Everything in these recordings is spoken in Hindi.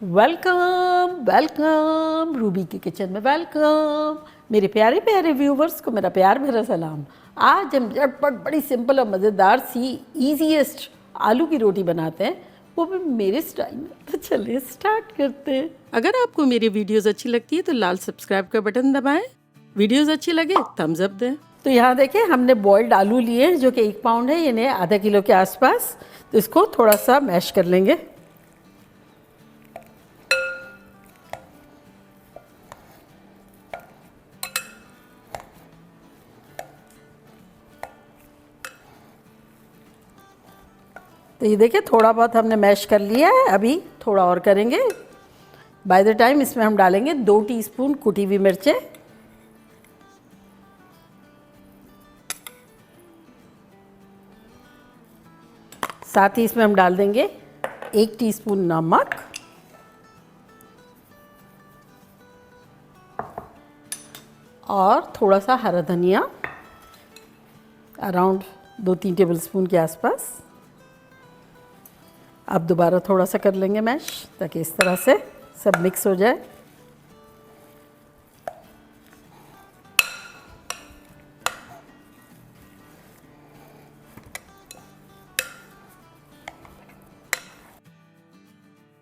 वेलकम वेलकम रूबी के किचन में वेलकम। मेरे प्यारे प्यारे व्यूवर्स को मेरा प्यार भरा सलाम। आज हम झटपट बड़ी सिंपल और मज़ेदार सी ईजीएस्ट आलू की रोटी बनाते हैं, वो भी मेरे स्टाइल में। तो चलिए स्टार्ट करते हैं। अगर आपको मेरी वीडियोस अच्छी लगती है तो लाल सब्सक्राइब का बटन दबाएं। वीडियोस अच्छी लगे थम्स अप दें। तो यहाँ देखें, हमने बॉइल्ड आलू लिए हैं जो कि 1 पाउंड है, यानी आधा किलो के आसपास। तो इसको थोड़ा सा मैश कर लेंगे। तो ये देखिए, थोड़ा बहुत हमने मैश कर लिया है, अभी थोड़ा और करेंगे। बाय द टाइम इसमें हम डालेंगे 2 टीस्पून कुटी हुई मिर्चें, साथ ही इसमें हम डाल देंगे 1 टीस्पून नमक और थोड़ा सा हरा धनिया, अराउंड 2-3 टेबल स्पून के आसपास। अब दोबारा थोड़ा सा कर लेंगे मैश, ताकि इस तरह से सब मिक्स हो जाए।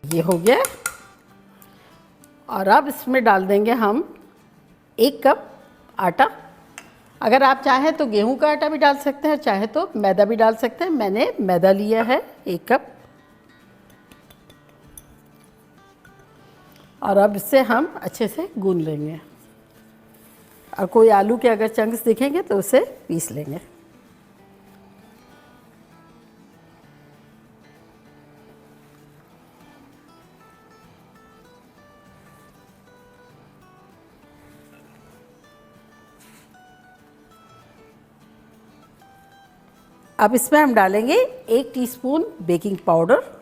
ये हो गया। और अब इसमें डाल देंगे हम 1 कप आटा। अगर आप चाहें तो गेहूं का आटा भी डाल सकते हैं, चाहे तो मैदा भी डाल सकते हैं। मैंने मैदा लिया है 1 कप। और अब इससे हम अच्छे से गूंद लेंगे, और कोई आलू के अगर चंक्स दिखेंगे तो उसे पीस लेंगे। अब इसमें हम डालेंगे 1 टीस्पून बेकिंग पाउडर,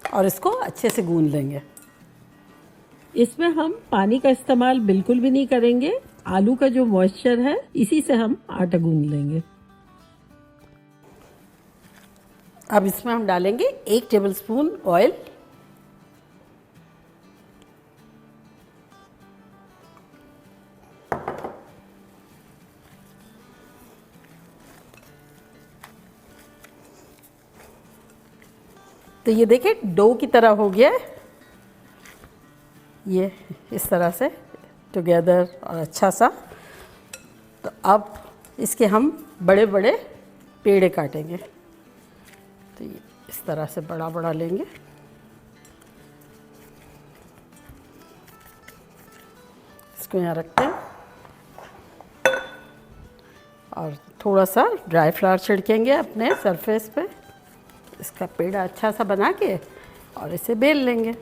और इसको अच्छे से गूंद लेंगे। इसमें हम पानी का इस्तेमाल बिल्कुल भी नहीं करेंगे। आलू का जो मॉइस्चर है, इसी से हम आटा गूंद लेंगे। अब इसमें हम डालेंगे 1 टेबलस्पून ऑयल, तो ये देखिए डो की तरह हो गया है, ये इस तरह से टुगेदर और अच्छा सा। तो अब इसके हम बड़े बड़े पेड़े काटेंगे। तो ये इस तरह से बड़ा बड़ा लेंगे। इसको यहाँ रखते हैं और थोड़ा सा ड्राई फ्लावर छिड़केंगे अपने सरफेस पे। इसका पेड़ा अच्छा सा बना के और इसे बेल लेंगे।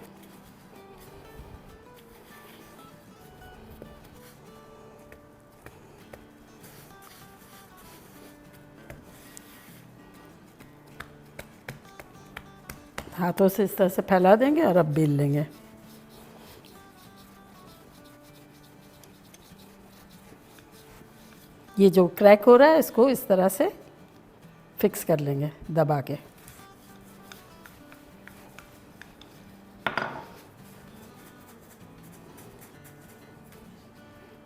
हाथों से इस तरह से फैला देंगे और अब बेल लेंगे। ये जो क्रैक हो रहा है, इसको इस तरह से फिक्स कर लेंगे दबा के।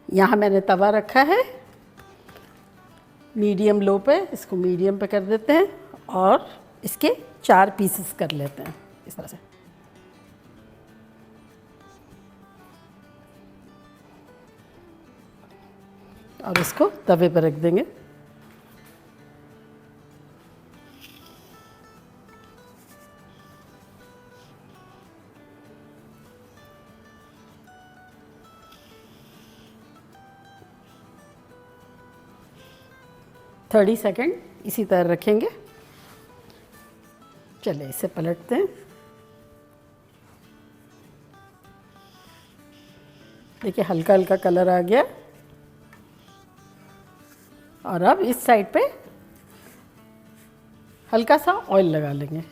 यहाँ मैंने तवा रखा है मीडियम लो पे, इसको मीडियम पे कर देते हैं और इसके 4 पीसेस कर लेते हैं इस तरह से। और इसको तवे पर रख देंगे। थर्टी सेकेंड इसी तरह रखेंगे। चलिए इसे पलटते हैं। देखिए हल्का हल्का कलर आ गया। और अब इस साइड पे हल्का सा ऑयल लगा लेंगे।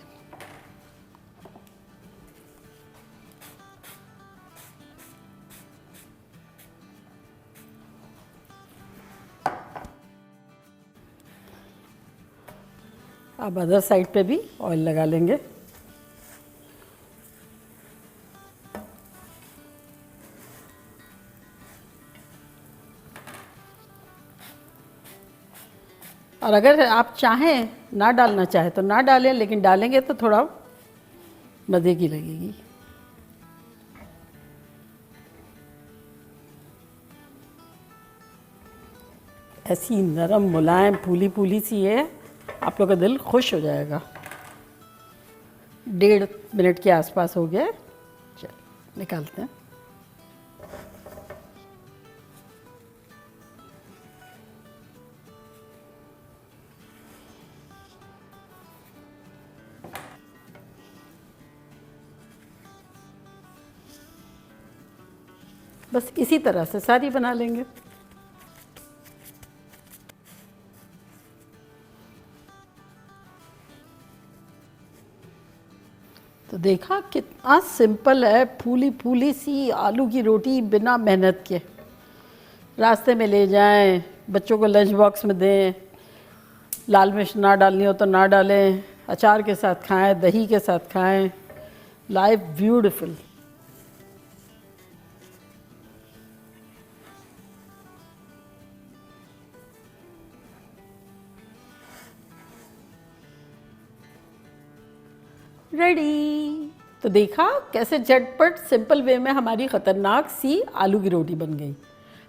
अब अदर साइड पे भी ऑयल लगा लेंगे। और अगर आप चाहें ना डालना चाहे तो ना डालें, लेकिन डालेंगे तो थोड़ा मज़े की लगेगी। ऐसी नरम मुलायम फूली फूली सी है, आप लोग का दिल खुश हो जाएगा। 1.5 मिनट के आसपास हो गया। चल निकालते हैं। बस इसी तरह से सारी बना लेंगे। तो देखा कितना सिंपल है, फूली फूली सी आलू की रोटी बिना मेहनत के। रास्ते में ले जाएं, बच्चों को लंच बॉक्स में दें, लाल मिर्च ना डालनी हो तो ना डालें, अचार के साथ खाएं, दही के साथ खाएं। Life beautiful. रेडी। तो देखा कैसे झटपट सिंपल वे में हमारी ख़तरनाक सी आलू की रोटी बन गई।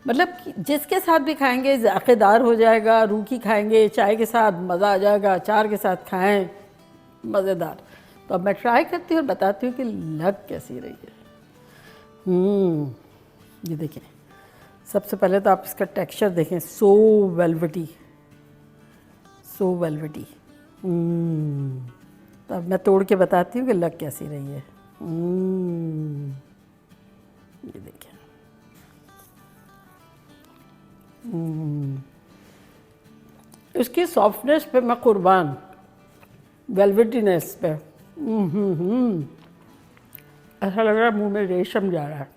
मतलब जिसके साथ भी खाएंगे ज़ायक़ेदार हो जाएगा, रूखी खाएंगे चाय के साथ मज़ा आ जाएगा, अचार के साथ खाएं मज़ेदार। तो अब मैं ट्राई करती हूँ और बताती हूँ कि लग कैसी रही है। ये देखें, सबसे पहले तो आप इसका टेक्सचर देखें, सो वेलवेटी, सो वेलवेटी। तो अब मैं तोड़ के बताती हूँ कि लग कैसी रही है। ये देखिए, इसकी सॉफ्टनेस पे मैं कुर्बान, वेलवेटीनेस पे। ऐसा लग रहा है मुंह में रेशम जा रहा है।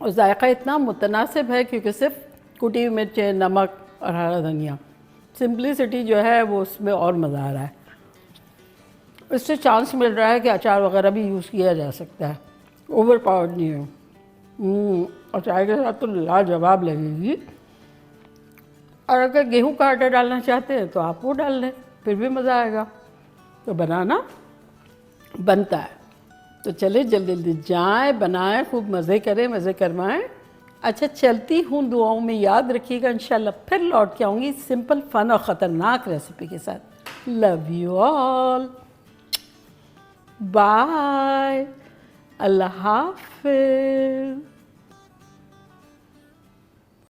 और जायका इतना मुतनासिब है क्योंकि सिर्फ कुटी हुई मिर्चें, नमक और हरा धनिया, सिंपलिसिटी जो है वो उसमें और मज़ा आ रहा है। इससे चांस मिल रहा है कि अचार वगैरह भी यूज़ किया जा सकता है, ओवर पावर्ड नहीं है। और चाय के साथ तो लाजवाब लगेगी। और अगर गेहूं का आटा डालना चाहते हैं तो आप वो डाल लें, फिर भी मज़ा आएगा। तो बनाना बनता है। तो चले जल्दी जल्दी जाएं, बनाएं, खूब मज़े करें, मज़े करवाएं। अच्छा चलती हूँ, दुआओं में याद रखिएगा। इंशाल्लाह फिर लौट के आऊँगी सिंपल फन और ख़तरनाक रेसिपी के साथ। लव यू ऑल, बाय, अल्लाह हाफ़िज़।